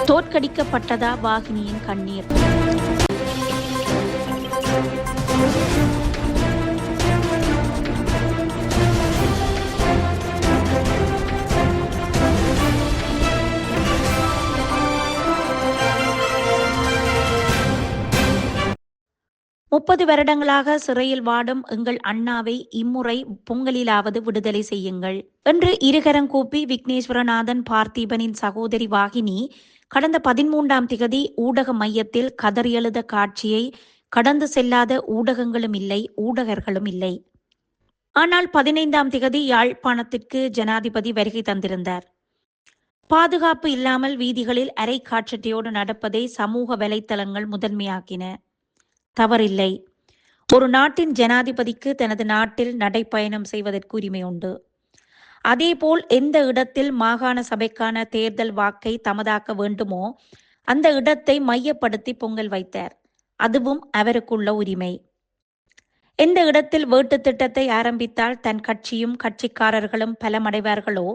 தோற்கடிக்கப்பட்டதா வாகினியின் கண்ணீர். முப்பது வருடங்களாக சிறையில் வாடும் எங்கள் அண்ணாவை இம்முறை பொங்கலிலாவது விடுதலை செய்யுங்கள் என்று இருகரம் கூப்பி விக்னேஸ்வரநாதன் பார்த்திபனின் சகோதரி வாகினி கடந்த 13ஆம் திகதி ஊடக மையத்தில் கதறி எழுத காட்சியை கடந்து செல்லாத ஊடகங்களும் இல்லை, ஊடகர்களும் இல்லை. ஆனால் 15ஆம் திகதி யாழ்ப்பாணத்திற்கு ஜனாதிபதி வருகை தந்திருந்தார். பாதுகாப்பு இல்லாமல் வீதிகளில் அரை காற்றட்டையோடு நடப்பதை சமூக வலைத்தளங்கள் முதன்மையாக்கின. தவறில்லை. ஒரு நாட்டின் ஜனாதிபதிக்கு தனது நாட்டில் நடைப்பயணம் செய்வதற்கு உரிமை உண்டு. அதேபோல் எந்த இடத்தில் மாகாண சபைக்கான தேர்தல் வாக்கை தமதாக்க வேண்டுமோ அந்த இடத்தை மையப்படுத்தி பொங்கல் வைத்தார். அதுவும் அவருக்குள்ள உரிமை. எந்த இடத்தில் வேட்டு திட்டத்தை ஆரம்பித்தால் தன் கட்சியும் கட்சிக்காரர்களும் பலமடைவார்களோ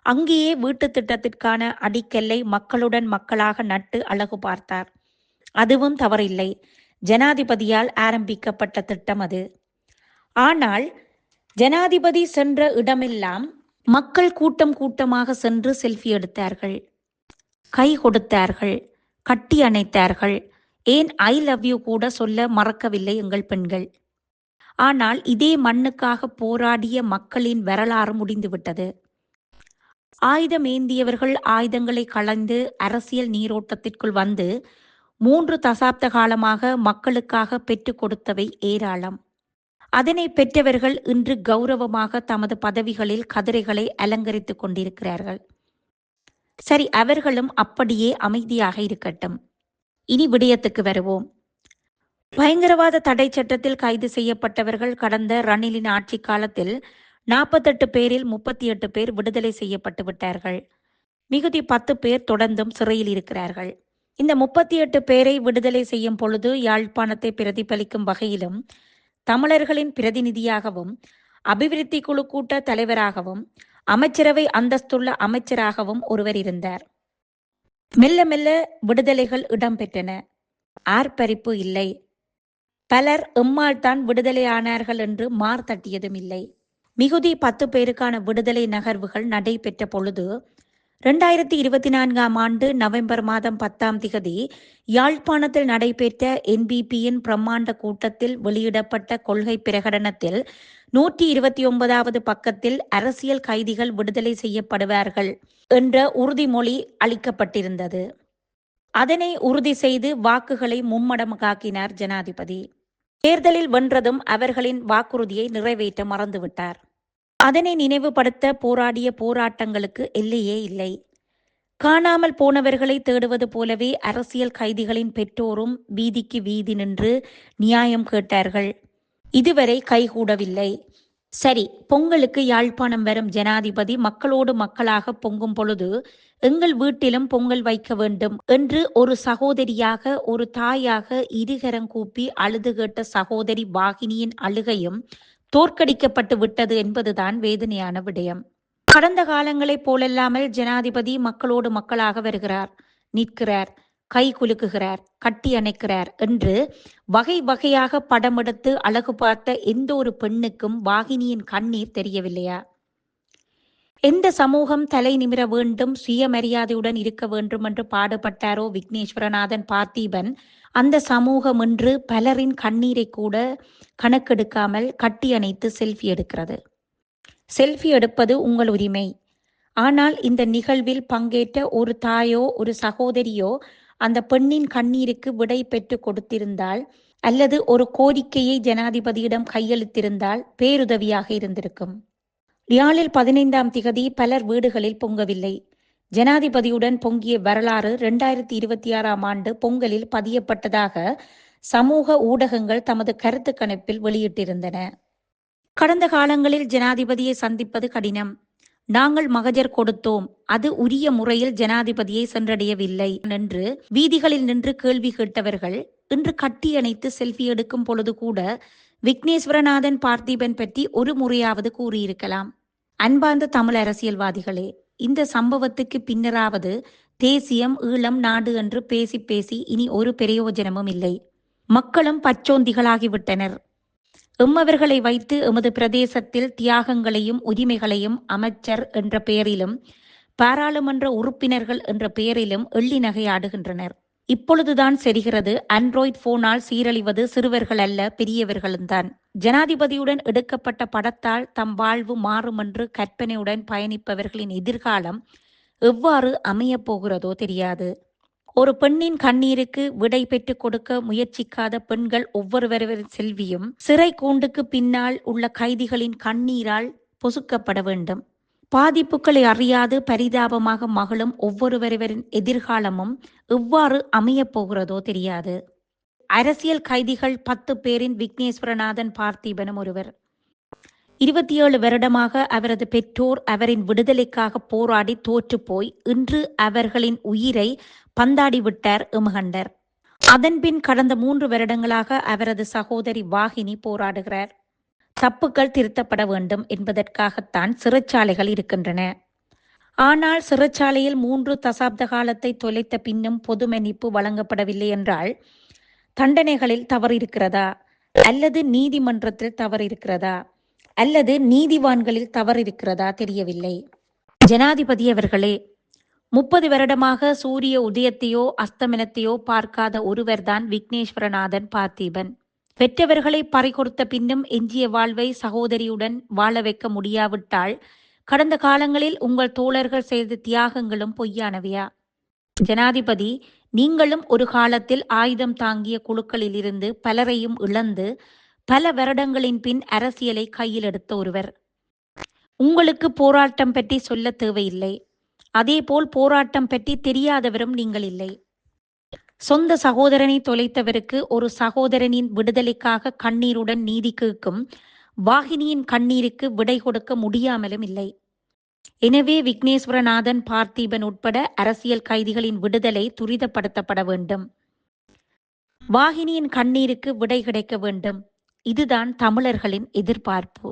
அங்கேயே வீட்டு திட்டத்திற்கான அடிக்கல்லை மக்களுடன் மக்களாக நட்டு அழகு பார்த்தார். அதுவும் தவறில்லை. ஜனாதிபதியால் ஆரம்பிக்கப்பட்ட திட்டம் அது. ஆனால் ஜனாதிபதி சென்ற இடமெல்லாம் மக்கள் கூட்டம் கூட்டமாக சென்று செல்ஃபி எடுத்தார்கள், கை கொடுத்தார்கள், கட்டி அணைத்தார்கள். ஏன் ஐ லவ் யூ கூட சொல்ல மறக்கவில்லை எங்கள் பெண்கள். ஆனால் இதே மண்ணுக்காக போராடிய மக்களின் வரலாறு முடிந்துவிட்டது. ஆயுதம் ஏந்தியவர்கள் ஆயுதங்களை களைந்து அரசியல் நீரோட்டத்திற்குள் வந்து 3 தசாப்த காலமாக மக்களுக்காக பெற்றுக் கொடுத்தவை ஏராளம். அதனை பெற்றவர்கள் இன்று கௌரவமாக தமது பதவிகளில் கதிரைகளை அலங்கரித்துக் கொண்டிருக்கிறார்கள். சரி, அவர்களும் அப்படியே அமைதியாக இருக்கட்டும். இனி விடயத்துக்கு வருவோம். பயங்கரவாத தடை சட்டத்தில் கைது செய்யப்பட்டவர்கள் கடந்த ரணிலின் ஆட்சி காலத்தில் 48 பேரில் 38 பேர் விடுதலை செய்யப்பட்டு விட்டார்கள். மிகுதி 10 பேர் தொடர்ந்தும் சிறையில் இருக்கிறார்கள். இந்த 38 பேரை விடுதலை செய்யும் பொழுது யாழ்ப்பாணத்தை பிரதிபலிக்கும் வகையிலும் தமிழர்களின் பிரதிநிதியாகவும் அபிவிருத்தி குழு கூட்ட தலைவராகவும் அமைச்சரவை அந்தஸ்துள்ள அமைச்சராகவும் ஒருவர் இருந்தார். மெல்ல மெல்ல விடுதலைகள் இடம்பெற்றன. ஆர்ப்பரிப்பு இல்லை. பலர் எம்மால் தான் விடுதலை ஆனார்கள் என்று மார்த்தட்டியதும் இல்லை. மிகுதி 10 பேருக்கான விடுதலை நகர்வுகள் நடைபெற்ற பொழுது 2024ஆம் ஆண்டு நவம்பர் மாதம் 10ஆம் திகதி யாழ்ப்பாணத்தில் நடைபெற்ற என்பிபியின் பிரம்மாண்ட கூட்டத்தில் வெளியிடப்பட்ட கொள்கை பிரகடனத்தில் 129வது பக்கத்தில் அரசியல் கைதிகள் விடுதலை செய்யப்படுவார்கள் என்ற உறுதிமொழி அளிக்கப்பட்டிருந்தது. அதனை உறுதி செய்து வாக்குகளை மும்மடங்காக்கினார் ஜனாதிபதி. தேர்தலில் வென்றதும் அவர்களின் வாக்குறுதியை நிறைவேற்ற மறந்துவிட்டார். அதனை நினைவுபடுத்த போராடிய போராட்டங்களுக்கு எல்லையே இல்லை. காணாமல் போனவர்களை தேடுவது போலவே அரசியல் கைதிகளின் பெற்றோரும் வீதிக்கு வீதி நின்று நியாயம் கேட்டார்கள். இதுவரை கைகூடவில்லை. சரி, பொங்கலுக்கு யாழ்ப்பாணம் வரும் ஜனாதிபதி மக்களோடு மக்களாக பொங்கும் பொழுது எங்கள் வீட்டிலும் பொங்கல் வைக்க வேண்டும் என்று ஒரு சகோதரியாக, ஒரு தாயாக இருகரம் கூப்பி அழுது கேட்ட சகோதரி வாகினியின் அழுகையும் தோற்கடிக்கப்பட்டு விட்டது என்பதுதான் வேதனையான விடயம். கடந்த காலங்களைப் போலல்லாமல் ஜனாதிபதி மக்களோடு மக்களாக வருகிறார், நிற்கிறார், கை குலுக்குகிறார், கட்டி அணைக்கிறார் என்று வகை வகையாக படம் எடுத்து அழகு பார்த்த எந்த ஒரு பெண்ணுக்கும் வாகினியின் கண்ணீர் தெரியவில்லையா? எந்த சமூகம் தலை நிமிர வேண்டும், சுயமரியாதையுடன் இருக்க வேண்டும் என்று பாடுபட்டாரோ விக்னேஸ்வரநாதன் பார்த்திபன், அந்த சமூகம் இன்று பலரின் கண்ணீரை கூட கணக்கெடுக்காமல் கட்டி அணைத்து செல்ஃபி எடுக்கிறது. செல்ஃபி எடுப்பது உங்கள் உரிமை. ஆனால் இந்த நிகழ்வில் பங்கேற்ற ஒரு தாயோ ஒரு சகோதரியோ அந்த பெண்ணின் கண்ணீருக்கு விடை பெற்று கொடுத்திருந்தால் அல்லது ஒரு கோரிக்கையை ஜனாதிபதியிடம் கையளித்திருந்தால் பேருதவியாக இருந்திருக்கும். யாழில் 15ஆம் திகதி பலர் வீடுகளில் பொங்கவில்லை. ஜனாதிபதியுடன் பொங்கிய வரலாறு 2026ஆம் ஆண்டு பொங்கலில் பதியப்பட்டதாக சமூக ஊடகங்கள் தமது கருத்து கணிப்பில் வெளியிட்டிருந்தன. கடந்த காலங்களில் ஜனாதிபதியை சந்திப்பது கடினம். நாங்கள் மகஜர் கொடுத்தோம், அது உரிய முறையில் ஜனாதிபதியை சென்றடையவில்லை என்று வீதிகளில் நின்று கேள்வி கேட்டவர்கள் இன்று கட்டி அணைத்து செல்ஃபி எடுக்கும் பொழுது கூட விக்னேஸ்வரநாதன் பார்த்திபன் பற்றி ஒரு முறையாவது கூறியிருக்கலாம். அன்பார்ந்த தமிழ் அரசியல்வாதிகளே, இந்த சம்பவத்துக்கு பின்னராவது தேசியம் ஈழம் நாடு என்று பேசி பேசி இனி ஒரு பிரயோஜனமும் இல்லை. மக்களும் பச்சோந்திகளாகிவிட்டனர். எம்மவர்களை வைத்து எமது பிரதேசத்தில் தியாகங்களையும் உரிமைகளையும் அமைச்சர் என்ற பெயரிலும் பாராளுமன்ற உறுப்பினர்கள் என்ற பெயரிலும் எள்ளி நகையாடுகின்றனர். இப்பொழுதுதான் தெரிகிறது, ஆண்ட்ராய்டு போனால் சீரழிவது சிறுவர்கள் அல்ல, பெரியவர்களும் தான். ஜனாதிபதியுடன் எடுக்கப்பட்ட படத்தால் தம் வாழ்வு மாறும் என்று கற்பனையுடன் பயணிப்பவர்களின் எதிர்காலம் எவ்வாறு அமையப் போகிறதோ தெரியாது. ஒரு பெண்ணின் கண்ணீருக்கு விடை பெற்றுக் கொடுக்க முயற்சிக்காத பெண்கள் ஒவ்வொருவரின் செல்வியும் சிறை கூண்டுக்கு பின்னால் உள்ள கைதிகளின் கண்ணீரால் பொசுக்கப்பட வேண்டும். பாதிப்புகளை அறியாது பரிதாபமாக மகளும் ஒவ்வொருவரின் எதிர்காலமும் எவ்வாறு அமையப் போகிறதோ தெரியாது. அரசியல் கைதிகள் 10 பேரின் விக்னேஸ்வரநாதன் பார்த்திபனும் ஒருவர். 27 வருடமாக அவரது பெற்றோர் அவரின் விடுதலைக்காக போராடி தோற்று போய் இன்று அவர்களின் உயிரை பந்தாடிவிட்டார் எமகண்டர். அதன்பின் கடந்த 3 வருடங்களாக அவரது சகோதரி வாகினி போராடுகிறார். தப்புக்கள் திருத்தப்பட வேண்டும் என்பதற்காகத்தான் சிறைச்சாலைகள் இருக்கின்றன. ஆனால் சிறைச்சாலையில் 3 தசாப்த காலத்தை தொலைத்த பின்னும் பொது மன்னிப்பு வழங்கப்படவில்லை என்றால் தண்டனைகளில் தவறு இருக்கிறதா, அல்லது நீதிமன்றத்தில் தவறு இருக்கிறதா, அல்லது நீதிவான்களில் தவறு இருக்கிறதா தெரியவில்லை. ஜனாதிபதி அவர்களே, 30 வருடமாக சூரிய உதயத்தையோ அஸ்தமனத்தையோ பார்க்காத ஒருவர்தான் விக்னேஸ்வரநாதன் பார்த்திபன். பெற்றவர்களை பறிகொடுத்த பின்னும் எஞ்சிய வாழ்வை சகோதரியுடன் வாழ வைக்க முடியாவிட்டால் கடந்த காலங்களில் உங்கள் தோழர்கள் செய்த தியாகங்களும் பொய்யானவையா? ஜனாதிபதி, நீங்களும் ஒரு காலத்தில் ஆயுதம் தாங்கிய குழுக்களில் இருந்து பலரையும் இழந்து பல வருடங்களின் பின் அரசியலை கையில் எடுத்த ஒருவர். உங்களுக்கு போராட்டம் பற்றி சொல்ல தேவையில்லை. அதேபோல் போராட்டம் பற்றி தெரியாதவரும் நீங்கள் இல்லை. சொந்த சகோதரனை தொலைத்தவருக்கு ஒரு சகோதரனின் விடுதலைக்காக கண்ணீருடன் நீதி கேட்கும் வாகினியின் கண்ணீருக்கு விடை கொடுக்க முடியாமலும் இல்லை. எனவே விக்னேஸ்வரநாதன் பார்த்திபன் உட்பட அரசியல் கைதிகளின் விடுதலை துரிதப்படுத்தப்பட வேண்டும். வாகினியின் கண்ணீருக்கு விடை கிடைக்க வேண்டும். இதுதான் தமிழர்களின் எதிர்பார்ப்பு.